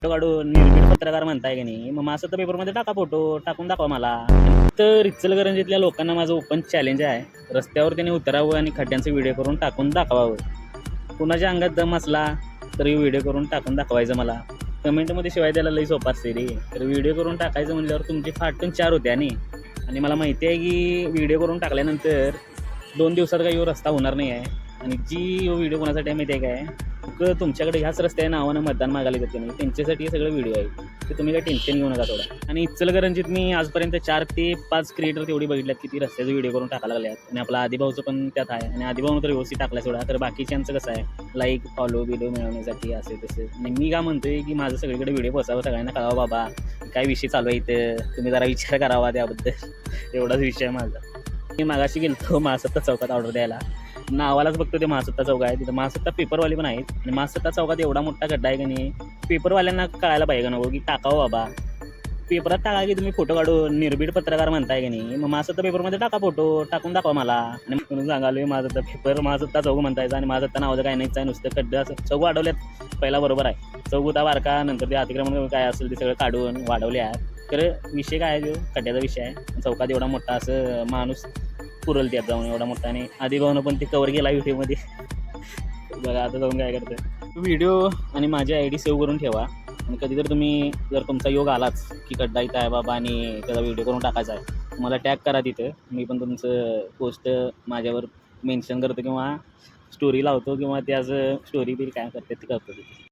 Photo काढून निर्भीड पत्रकार म्हणताय की नाही, मग असं तर पेपरमध्ये टाका, फोटो टाकून दाखवा मला. तर इचलकरंजीतल्या लोकांना माझं ओपन चॅलेंज आहे, रस्त्यावर त्याने उतरावं आणि खड्ड्यांचे व्हिडिओ करून टाकून दाखवावं. कुणाच्या अंगात दम असला तरी व्हिडिओ करून टाकून दाखवायचं मला. कमेंटमध्ये शिवाय द्यायला लई सोपं असते रे, तर व्हिडिओ करून टाकायचं म्हणल्यावर तुमची फाटून चार होत्या आणि मला माहिती आहे की व्हिडिओ करून टाकल्यानंतर 2 दिवसात काही रस्ता होणार नाही आहे. आणि जी व्हिडिओ कोणासाठी आहे माहिती आहे काय, तुमच्याकडे ह्याच रस्त्याच्या नावानं मतदान मागायला येते नाही, त्यांच्यासाठी हे सगळं व्हिडिओ आहे. ते तुम्ही काही टेन्शन घेऊ नका थोडं. आणि इचलकरंजीत मी आजपर्यंत 4 ते 5 क्रिएटर तेवढी बघितल्यात की ती रस्त्याचे व्हिडिओ करून टाकायला लागल्यात. आणि आपला आदिभाऊचं पण त्यात आहे, आणि आदिभाऊनं तर व्यवस्थित टाकला सोडा. तर बाकीच्यांचं कसं आहे, लाईक फॉलो व्हिडिओ मिळवण्यासाठी असे तसे. आणि मी काय म्हणतोय की माझं सगळीकडे व्हिडिओ पोचावं, सगळ्यांना कळावं बाबा काय विषय चालू आहे इथं, तुम्ही जरा विचार करावा त्याबद्दल. एवढाच विषय आहे माझा. मी मागाशी गेलो महासत्ता चौकात ऑर्डर द्यायला. नावालाच बघतो ते महासत्ता चौक आहे, तिथं महासत्ता पेपरवाले पण आहेत. आणि महासत्ता चौकात एवढा मोठा गड्डा आहे की नाही, पेपरवाल्यांना कळायला पाहिजे का नको की टाकावं बाबा. पेपरात टाका की तुम्ही फोटो काढून निर्भीड पत्रकार म्हणताय की नाही, मग महासत्ता पेपरमध्ये टाका, फोटो टाकून दाखवा मला. आणि म्हणून सांगालोय महासत्ता पेपर महासत्ता चौक म्हणतायचं, आणि महासत्ता नावाचं काय नाहीच आहे, नुसतं खड्डे असं चौक वाढवल्यात. पहिला बरोबर आहे, चौक होता बारका, नंतर ते अतिक्रमण काय असेल ते सगळं काढून वाढवले आहे. तर विषय काय आहे, जो खड्ड्याचा विषय आहे. चौकात एवढा मोठा असं माणूस पुरल त्यात जाऊन एवढा मोठा. आणि आदिभाऊनं पण ते कवर केला व्हिडिओमध्ये. बघा आता जाऊन काय करतं. व्हिडिओ आणि माझी ID सेव्ह करून ठेवा. आणि कधी जर तुम्ही जर तुमचा योग आलाच की खड्डा इथं आहे बाबा आणि त्याचा व्हिडिओ करून टाकायचा आहे, मला टॅग करा तिथं. मी पण तुमचं पोस्ट माझ्यावर मेन्शन करतो, किंवा स्टोरी लावतो, किंवा त्याचं स्टोरी बिरी काय करते ते करतो तिथे.